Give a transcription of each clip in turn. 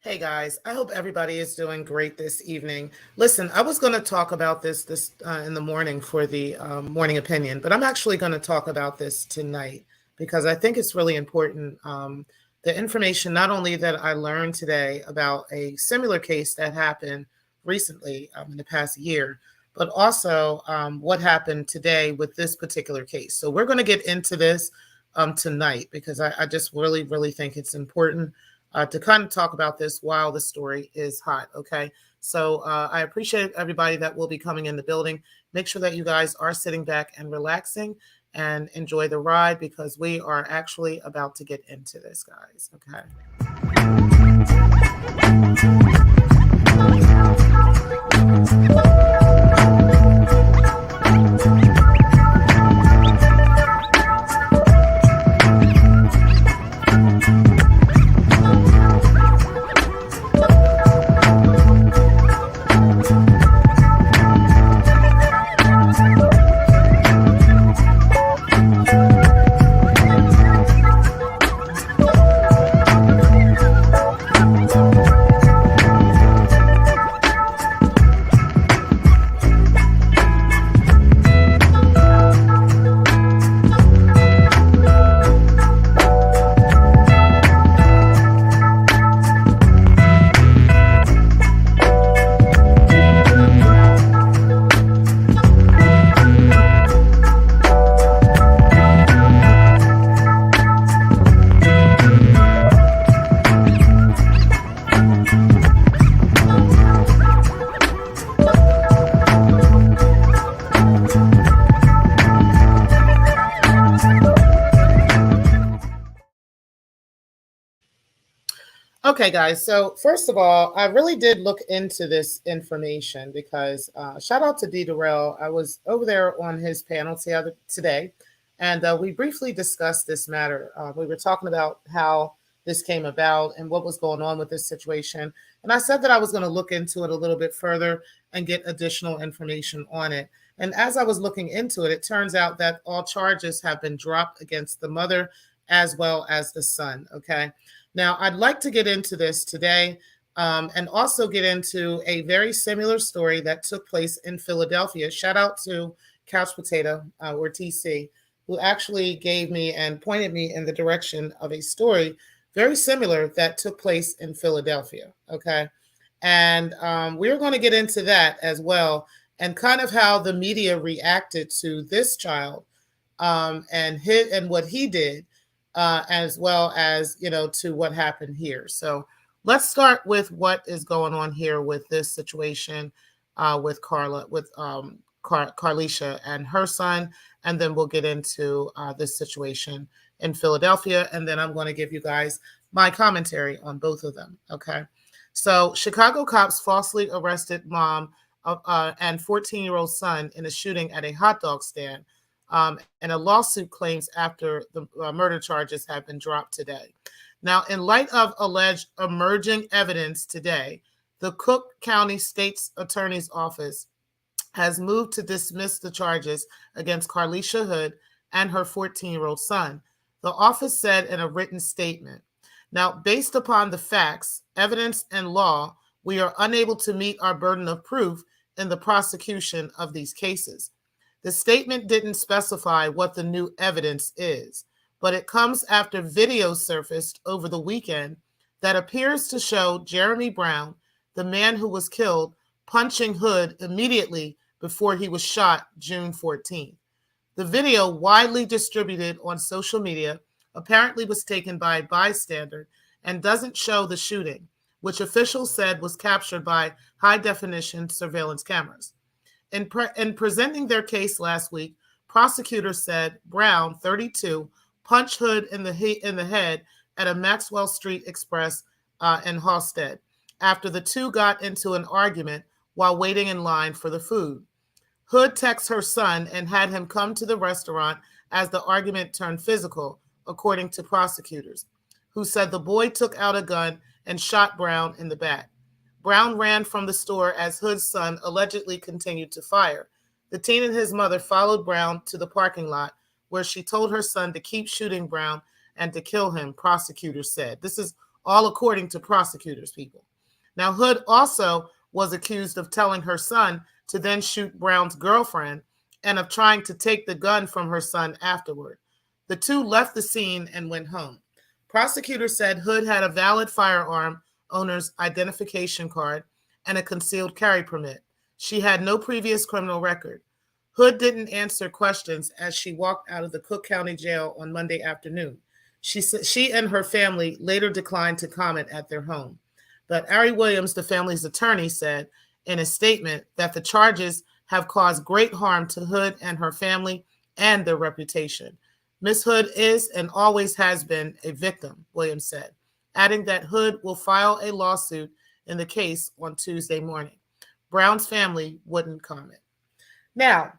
Hey guys, I hope everybody is doing great this evening. Listen, I was going to talk about this in the morning for the morning opinion, but I'm actually going to talk about this tonight because I think it's really important. The information not only that I learned today about a similar case that happened recently in the past year, but also what happened today with this particular case. So we're going to get into this tonight because I just really, really think it's important to kind of talk about this while the story is hot. Okay. So I appreciate everybody that will be coming in the building. Make sure that you guys are sitting back and relaxing and enjoy the ride because we are actually about to get into this, guys. Okay. Okay, guys. So first of all, I really did look into this information because shout out to D. Durrell. I was over there on his panel today, and we briefly discussed this matter. We were talking about how this came about and what was going on with this situation. And I said that I was going to look into it a little bit further and get additional information on it. And as I was looking into it, it turns out that all charges have been dropped against the mother as well as the son. Okay. Now, I'd like to get into this today and also get into a very similar story that took place in Philadelphia. Shout out to Couch Potato or TC, who actually gave me and pointed me in the direction of a story very similar that took place in Philadelphia. Okay. And we're going to get into that as well and kind of how the media reacted to this child and what he did as well as to what happened here. So let's start with what is going on here with this situation with Carlishia and her son, and then we'll get into this situation in Philadelphia, and then I'm going to give you guys my commentary on both of them. Okay, so Chicago cops falsely arrested mom and 14-year-old son in a shooting at a hot dog stand. And a lawsuit claims after the murder charges have been dropped today. Now, in light of alleged emerging evidence today, the Cook County State's Attorney's Office has moved to dismiss the charges against Carlishia Hood and her 14-year-old son, the office said in a written statement. Now, based upon the facts, evidence, and law, we are unable to meet our burden of proof in the prosecution of these cases. The statement didn't specify what the new evidence is, but it comes after video surfaced over the weekend that appears to show Jeremy Brown, the man who was killed, punching Hood immediately before he was shot June 14th. The video, widely distributed on social media, apparently was taken by a bystander and doesn't show the shooting, which officials said was captured by high-definition surveillance cameras. In presenting their case last week, prosecutors said Brown, 32, punched Hood in the head at a Maxwell Street Express in Halstead after the two got into an argument while waiting in line for the food. Hood texted her son and had him come to the restaurant as the argument turned physical, according to prosecutors, who said the boy took out a gun and shot Brown in the back. Brown ran from the store as Hood's son allegedly continued to fire. The teen and his mother followed Brown to the parking lot, where she told her son to keep shooting Brown and to kill him, prosecutors said. This is all according to prosecutors, people. Now, Hood also was accused of telling her son to then shoot Brown's girlfriend and of trying to take the gun from her son afterward. The two left the scene and went home. Prosecutors said Hood had a valid firearm owner's identification card and a concealed carry permit. She had no previous criminal record. Hood didn't answer questions as she walked out of the Cook County Jail on Monday afternoon. She and her family later declined to comment at their home. But Ari Williams, the family's attorney, said in a statement that the charges have caused great harm to Hood and her family and their reputation. Miss Hood is and always has been a victim, Williams said, adding that Hood will file a lawsuit in the case on Tuesday morning. Brown's family wouldn't comment. Now,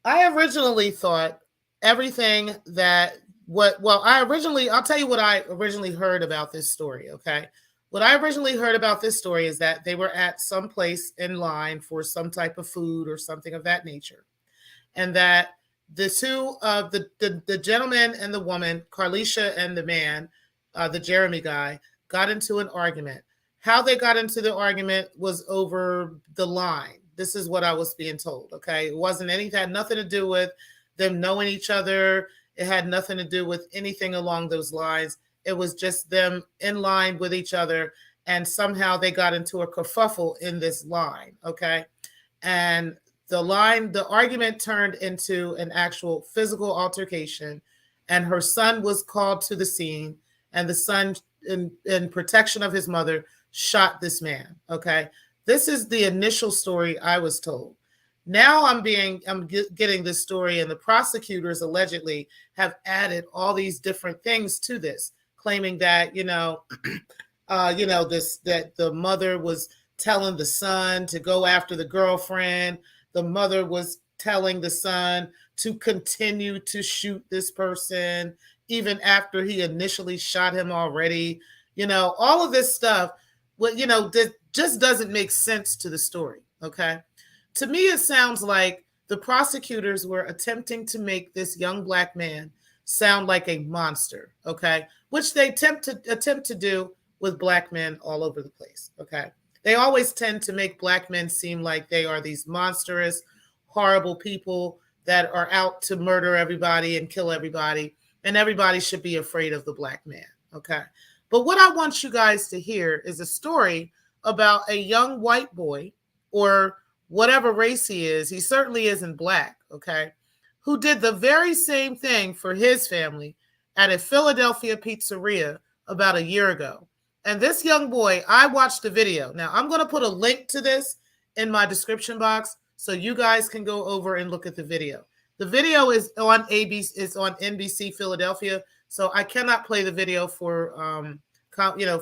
I originally thought everything that I'll tell you what I originally heard about this story, okay? What I originally heard about this story is that they were at some place in line for some type of food or something of that nature. And that the two, the gentleman and the woman, Carlishia and the man, the Jeremy guy, got into an argument. How they got into the argument was over the line. This is what I was being told, okay? It wasn't anything, had nothing to do with them knowing each other. It had nothing to do with anything along those lines. It was just them in line with each other, and somehow they got into a kerfuffle in this line, okay? And the argument turned into an actual physical altercation, and her son was called to the scene, and the son, in protection of his mother, shot this man, okay? This is the initial story I was told. Now I'm getting this story, and the prosecutors allegedly have added all these different things to this, claiming that that the mother was telling the son to go after the girlfriend. The mother was telling the son to continue to shoot this person even after he initially shot him already. All of this stuff. That just doesn't make sense to the story. Okay. To me, it sounds like the prosecutors were attempting to make this young black man sound like a monster, okay, which they attempt to do with black men all over the place, okay? They always tend to make black men seem like they are these monstrous, horrible people that are out to murder everybody and kill everybody, and everybody should be afraid of the black man, okay? But what I want you guys to hear is a story about a young white boy, or whatever race he certainly isn't black, okay, who did the very same thing for his family at a Philadelphia pizzeria about a year ago. And this young boy, I watched the video. Now, I'm going to put a link to this in my description box so you guys can go over and look at the video. The video is on NBC Philadelphia, so I cannot play the video for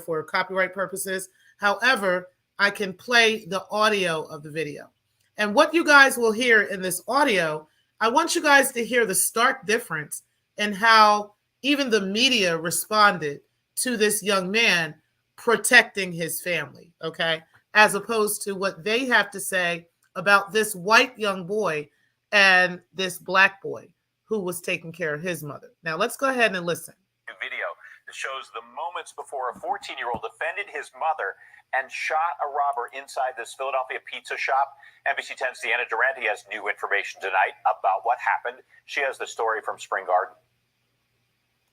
for copyright purposes. However, I can play the audio of the video. And what you guys will hear in this audio, I want you guys to hear the stark difference in how even the media responded to this young man protecting his family, okay, as opposed to what they have to say about this white young boy and this black boy who was taking care of his mother. Now, let's go ahead and listen. Video that shows the moments before a 14-year-old defended his mother and shot a robber inside this Philadelphia pizza shop. NBC 10's Deanna Durante has new information tonight about what happened. She has the story from Spring Garden.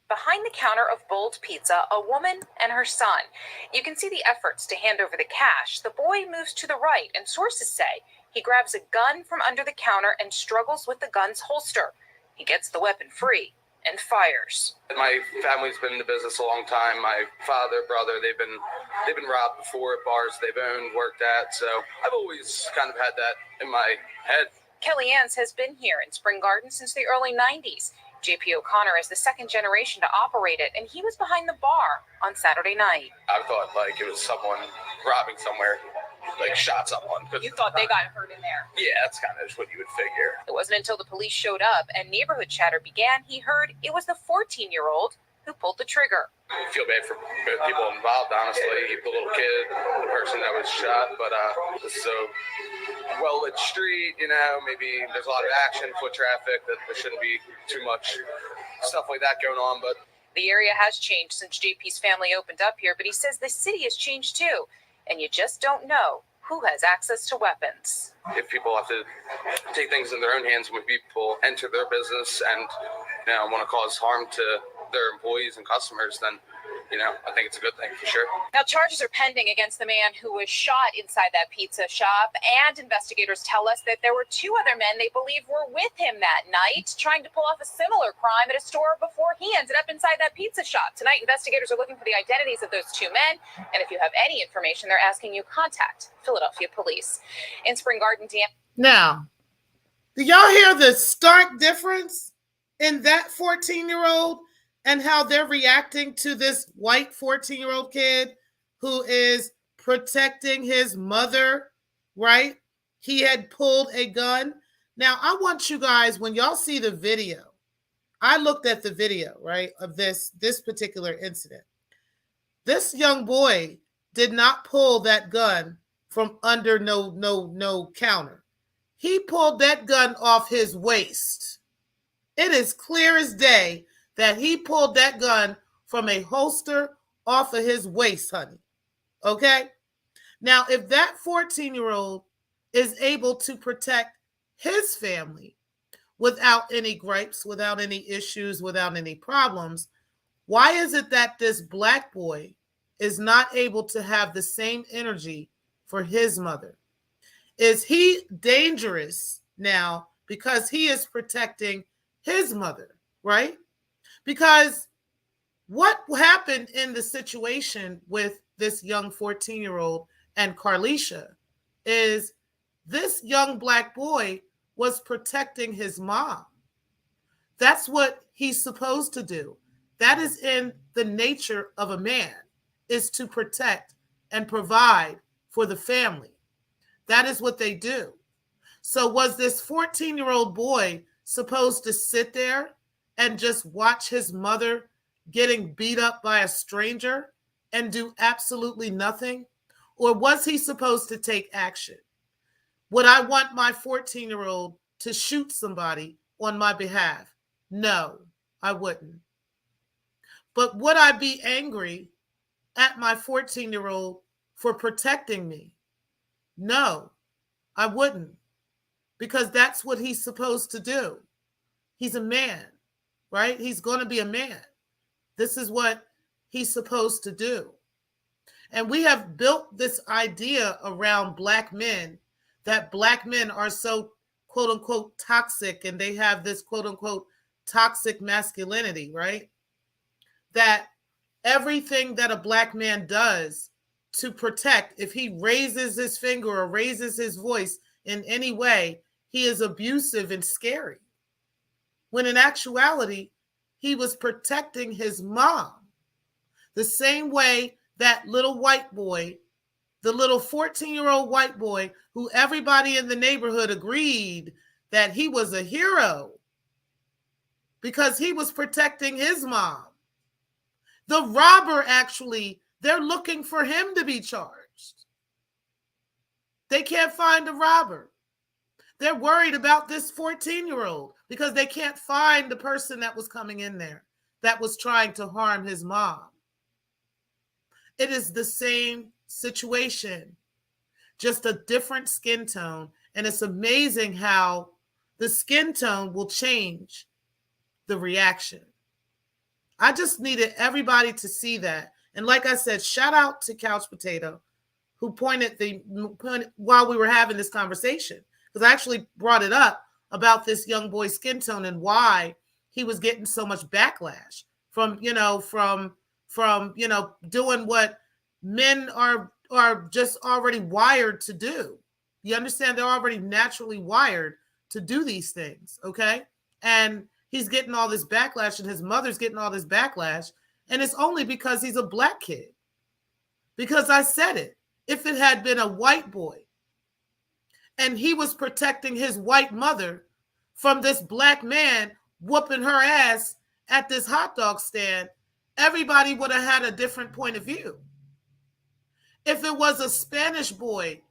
Behind the counter of Bold Pizza, a woman and her son. You can see the efforts to hand over the cash. The boy moves to the right, and sources say he grabs a gun from under the counter and struggles with the gun's holster. He gets the weapon free and fires. My family's been in the business a long time. My father, brother, they've been robbed before at bars they've owned, worked at. So I've always kind of had that in my head. Kelly Ann's has been here in Spring Garden since the early 90s. JP O'Connor is the second generation to operate it, and he was behind the bar on Saturday night. I thought like it was someone robbing somewhere, like shot someone. You thought they got hurt in there? Yeah, that's kind of just what you would figure. It wasn't until the police showed up and neighborhood chatter began, he heard it was the 14-year-old who pulled the trigger. I feel bad for both people involved, honestly. The little kid, the person that was shot, but this is a well-lit street, maybe there's a lot of action, foot traffic, that there shouldn't be too much stuff like that going on, but... The area has changed since JP's family opened up here, but he says the city has changed too. And you just don't know who has access to weapons. If people have to take things in their own hands when people enter their business and want to cause harm to their employees and customers, then I think it's a good thing for sure. Now, charges are pending against the man who was shot inside that pizza shop, and investigators tell us that there were two other men they believe were with him that night, trying to pull off a similar crime at a store before he ended up inside that pizza shop. Tonight, investigators are looking for the identities of those two men, and if you have any information, they're asking you contact Philadelphia Police. In Spring Garden, Now, do y'all hear the stark difference in that 14-year-old and how they're reacting to this white 14-year-old kid who is protecting his mother, right? He had pulled a gun. Now, I want you guys, when y'all see the video, I looked at the video, right, of this particular incident. This young boy did not pull that gun from under no counter. He pulled that gun off his waist. It is clear as day that he pulled that gun from a holster off of his waist, honey. Okay? Now, if that 14-year-old is able to protect his family without any gripes, without any issues, without any problems, why is it that this black boy is not able to have the same energy for his mother? Is he dangerous now because he is protecting his mother, right? Because what happened in the situation with this young 14-year-old and Carlishia is this young black boy was protecting his mom. That's what he's supposed to do. That is in the nature of a man, is to protect and provide for the family. That is what they do. So was this 14-year-old boy supposed to sit there and just watch his mother getting beat up by a stranger and do absolutely nothing? Or was he supposed to take action? Would I want my 14-year-old to shoot somebody on my behalf? No, I wouldn't. But would I be angry at my 14-year-old for protecting me? No, I wouldn't. Because that's what he's supposed to do. He's a man, right? He's going to be a man. This is what he's supposed to do. And we have built this idea around black men that black men are so quote unquote toxic, and they have this quote unquote toxic masculinity, right? That everything that a black man does to protect, if he raises his finger or raises his voice in any way, he is abusive and scary. When in actuality, he was protecting his mom. The same way that little white boy, the little 14-year-old white boy who everybody in the neighborhood agreed that he was a hero because he was protecting his mom. The robber, actually, they're looking for him to be charged. They can't find the robber. They're worried about this 14-year-old because they can't find the person that was coming in there that was trying to harm his mom. It is the same situation, just a different skin tone. And it's amazing how the skin tone will change the reaction. I just needed everybody to see that. And like I said, shout out to Couch Potato, who pointed while we were having this conversation, because I actually brought it up about this young boy's skin tone and why he was getting so much backlash from doing what men are just already wired to do. You understand? They're already naturally wired to do these things, okay? And he's getting all this backlash, and his mother's getting all this backlash, and it's only because he's a black kid. Because I said it. If it had been a white boy and he was protecting his white mother from this black man whooping her ass at this hot dog stand, everybody would have had a different point of view. If it was a Spanish boy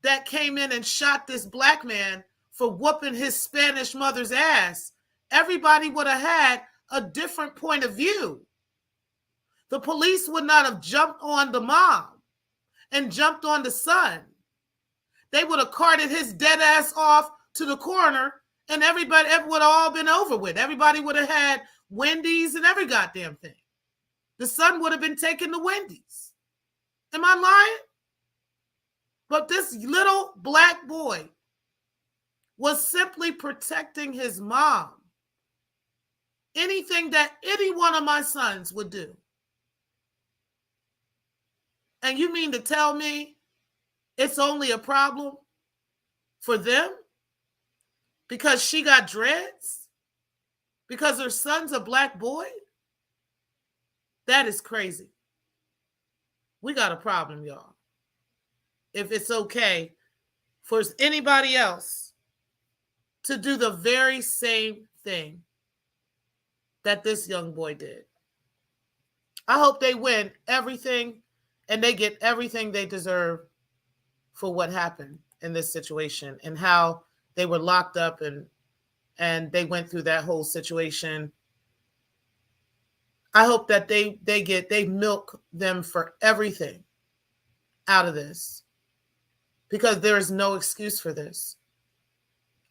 that came in and shot this black man for whooping his Spanish mother's ass, everybody would have had a different point of view. The police would not have jumped on the mom and jumped on the son. They would have carted his dead ass off to the coroner, and everybody would have all been over with. Everybody would have had Wendy's and every goddamn thing. The son would have been taken to Wendy's. Am I lying? But this little black boy was simply protecting his mom. Anything that any one of my sons would do. And you mean to tell me it's only a problem for them because she got dreads? Because her son's a black boy? That is crazy. We got a problem, y'all. If it's okay for anybody else to do the very same thing that this young boy did. I hope they win everything and they get everything they deserve for what happened in this situation and how they were locked up and they went through that whole situation. I hope that they milk them for everything out of this because there is no excuse for this.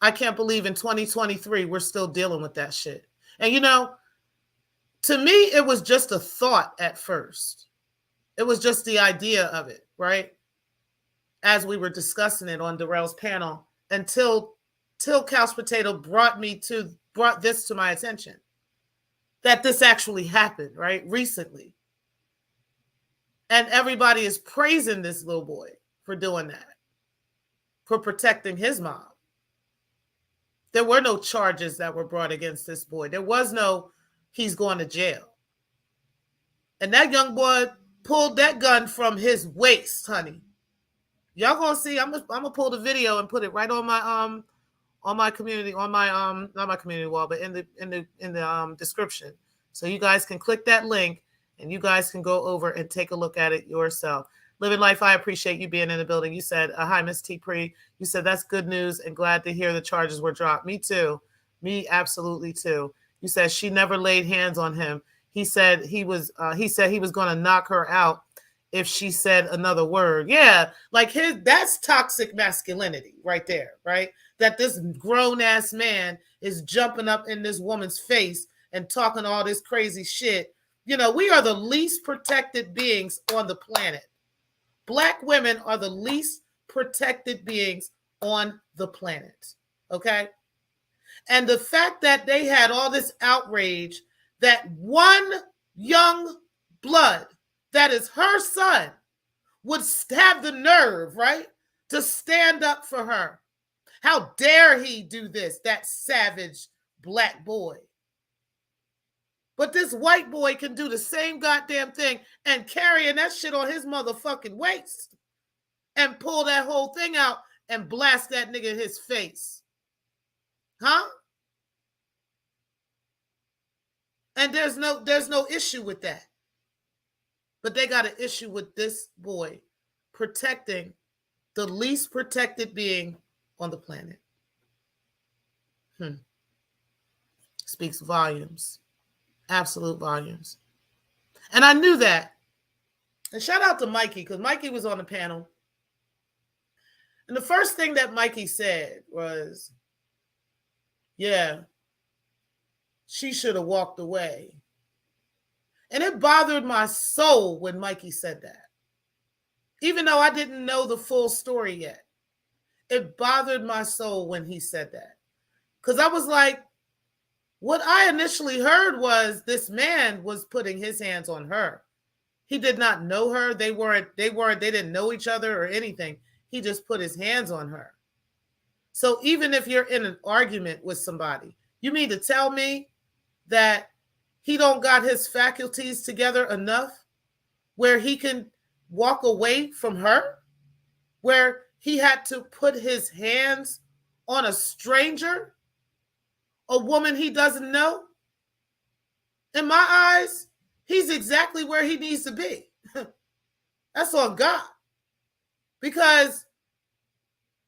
I can't believe in 2023 we're still dealing with that shit. And you know, to me, it was just a thought at first. It was just the idea of it, right? As we were discussing it on Darrell's panel, until Couch Potato brought this to my attention, that this actually happened, right? Recently. And everybody is praising this little boy for doing that, for protecting his mom. There were no charges that were brought against this boy. There was no, he's going to jail. And that young boy pulled that gun from his waist, honey. Y'all gonna see, I'm gonna pull the video and put it right on my community, on my not my community wall, but in the description. So you guys can click that link and you guys can go over and take a look at it yourself. Living Life, I appreciate you being in the building. You said, hi, Miss T. Pre. You said that's good news and glad to hear the charges were dropped. Me too. Me absolutely too. You said she never laid hands on him. He said he was going to knock her out if she said another word. Yeah, like that's toxic masculinity right there, right? That this grown ass man is jumping up in this woman's face and talking all this crazy shit. You know, we are the least protected beings on the planet. Black women are the least protected beings on the planet. Okay. And the fact that they had all this outrage that one young blood that is her son would have the nerve, right, to stand up for her. How dare he do this, that savage black boy. But this white boy can do the same goddamn thing and carrying that shit on his motherfucking waist and pull that whole thing out and blast that nigga in his face. Huh? And there's no issue with that. But they got an issue with this boy protecting the least protected being on the planet. Speaks volumes. Absolute volumes. And I knew that. And shout out to Mikey, because Mikey was on the panel. And the first thing that Mikey said was, yeah, she should have walked away. And it bothered my soul when Mikey said that. Even though I didn't know the full story yet. It bothered my soul when he said that. Because I was like, what I initially heard was this man was putting his hands on her. He did not know her. They didn't know each other or anything. He just put his hands on her. So even if you're in an argument with somebody, you mean to tell me that he don't got his faculties together enough where he can walk away from her, where he had to put his hands on a stranger, a woman he doesn't know? In my eyes, he's exactly where he needs to be. That's on God. Because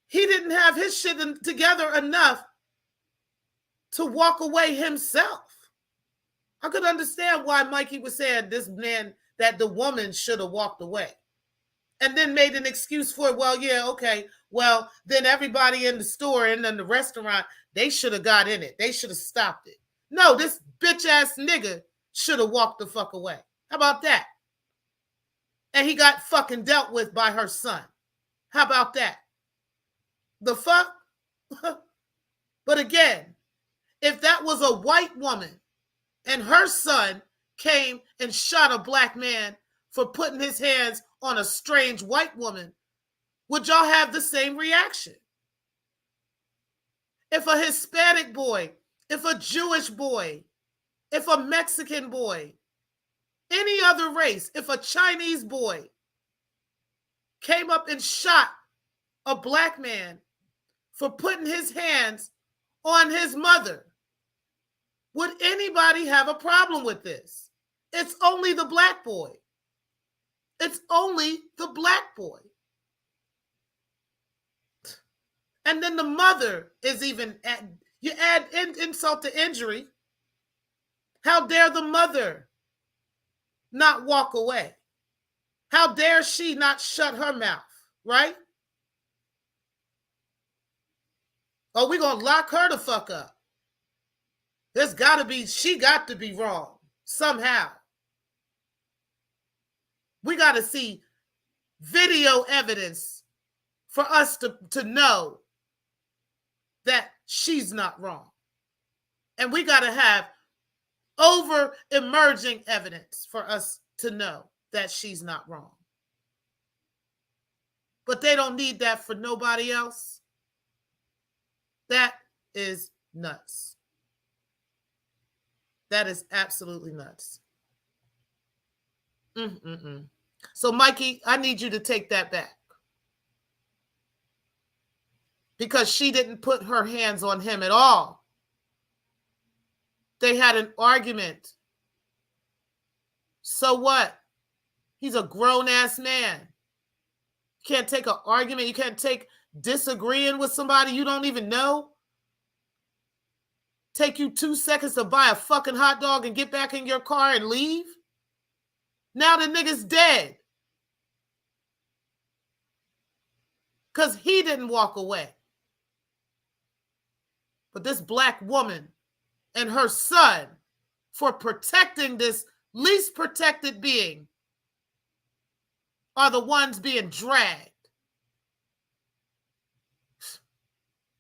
he didn't have his shit together enough to walk away himself. I could understand why Mikey was saying this man that the woman should have walked away. And then made an excuse for it. Well, yeah, okay. Well, then everybody in the store and in the restaurant, they should have got in it. They should have stopped it. No, this bitch ass nigga should have walked the fuck away. How about that? And he got fucking dealt with by her son. How about that? The fuck? But again, if that was a white woman and her son came and shot a black man for putting his hands on a strange white woman, would y'all have the same reaction? If a Hispanic boy, if a Jewish boy, if a Mexican boy, any other race, if a Chinese boy came up and shot a black man for putting his hands on his mother, would anybody have a problem with this? It's only the black boy. It's only the black boy. And then the mother is even, you add insult to injury. How dare the mother not walk away? How dare she not shut her mouth, right? Oh, we're going to lock her the fuck up. She got to be wrong somehow. We got to see video evidence for us to know that she's not wrong. And we got to have emerging evidence for us to know that she's not wrong. But they don't need that for nobody else. That is nuts. That is absolutely nuts. So, Mikey, I need you to take that back. Because she didn't put her hands on him at all. They had an argument. So what? He's a grown-ass man. You can't take an argument. You can't take disagreeing with somebody you don't even know. Take you 2 seconds to buy a fucking hot dog and get back in your car and leave? Now the nigga's dead. Because he didn't walk away. But this black woman and her son, for protecting this least protected being, are the ones being dragged.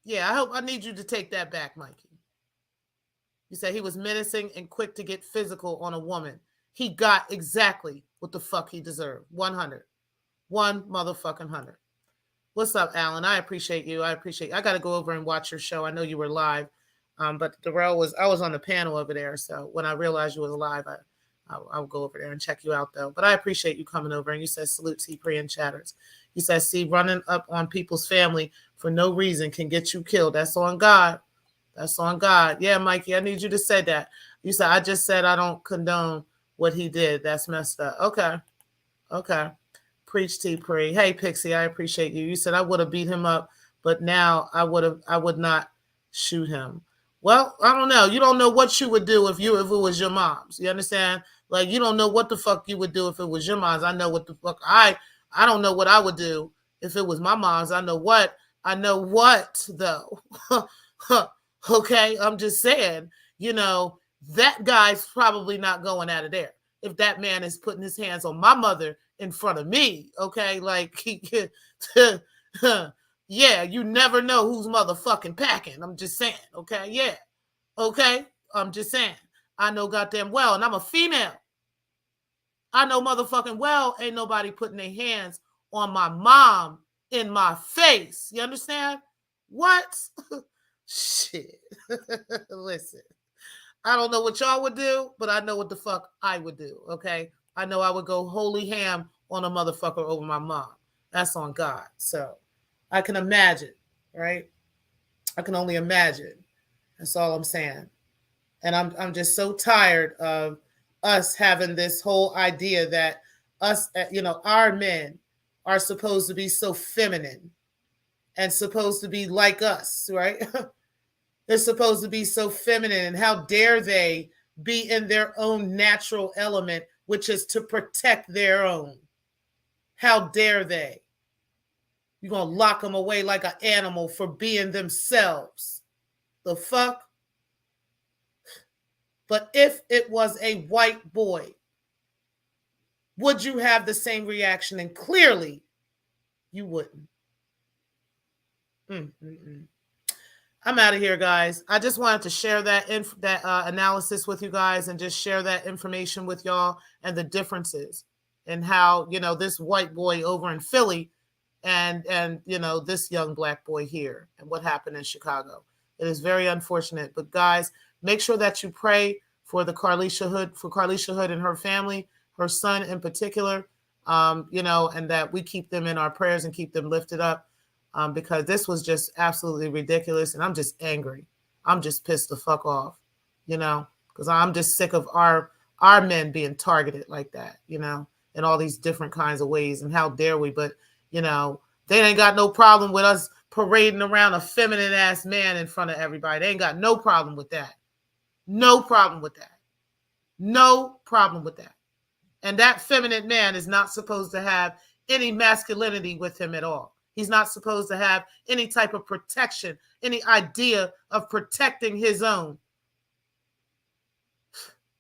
Yeah, I need you to take that back, Mikey. You said he was menacing and quick to get physical on a woman. He got exactly what the fuck he deserved. 100. 1 motherfucking 100. What's up, Alan? I appreciate you. I got to go over and watch your show. I know you were live, but Darrell I was on the panel over there. So when I realized you was live, I'll go over there and check you out, though. But I appreciate you coming over. And you said, salute T-Pre and Chatters. You said, see, running up on people's family for no reason can get you killed. That's on God. That's on God. Yeah, Mikey, I need you to say that. You said, I just said I don't condone what he did. That's messed up. Okay. Preach, T-Pre. Hey, Pixie, I appreciate you. You said I would have beat him up, but now I would not shoot him. Well, I don't know. You don't know what you would do if it was your mom's. You understand? Like, you don't know what the fuck you would do if it was your mom's. I know what the fuck I don't know what I would do if it was my mom's. I know what though. Okay, I'm just saying, that guy's probably not going out of there if that man is putting his hands on my mother in front of me. Okay, like yeah, you never know who's motherfucking packing. I'm just saying. Okay, yeah, okay, I'm just saying. I know goddamn well, and I'm a female. I know motherfucking well ain't nobody putting their hands on my mom in my face. You understand? What? Shit. Listen, I don't know what y'all would do, but I know what the fuck I would do, okay? I know I would go holy ham on a motherfucker over my mom. That's on God. So I can imagine, right? I can only imagine. That's all I'm saying. And I'm just so tired of us having this whole idea that us, our men are supposed to be so feminine and supposed to be like us, right? They're supposed to be so feminine, and how dare they be in their own natural element which is to protect their own. How dare they? You're going to lock them away like an animal for being themselves. The fuck? But if it was a white boy, would you have the same reaction? And clearly, you wouldn't. I'm out of here, guys. I just wanted to share that analysis with you guys and just share that information with y'all and the differences and how, you know, this white boy over in Philly and you know, this young black boy here and what happened in Chicago. It is very unfortunate. But guys, make sure that you pray for the Carlishia Hood and her family, her son in particular, you know, and that we keep them in our prayers and keep them lifted up, because this was just absolutely ridiculous. And I'm just angry. I'm just pissed the fuck off, you know, because I'm just sick of our men being targeted like that, you know, in all these different kinds of ways. And how dare we? But, you know, they ain't got no problem with us parading around a feminine ass man in front of everybody. They ain't got no problem with that. No problem with that. No problem with that. And that feminine man is not supposed to have any masculinity with him at all. He's not supposed to have any type of protection, any idea of protecting his own.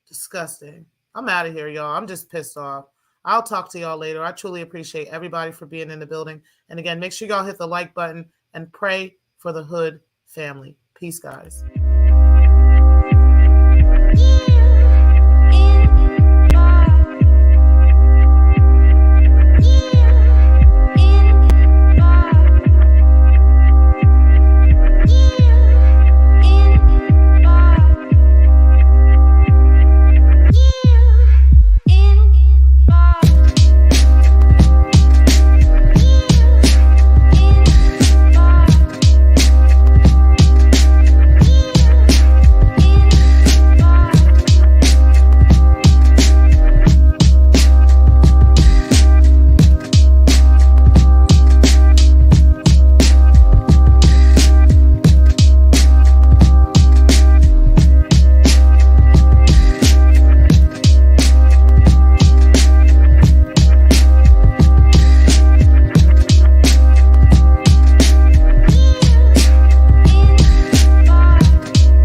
Disgusting. I'm out of here, y'all. I'm just pissed off. I'll talk to y'all later. I truly appreciate everybody for being in the building. And again, make sure y'all hit the like button and pray for the Hood family. Peace, guys.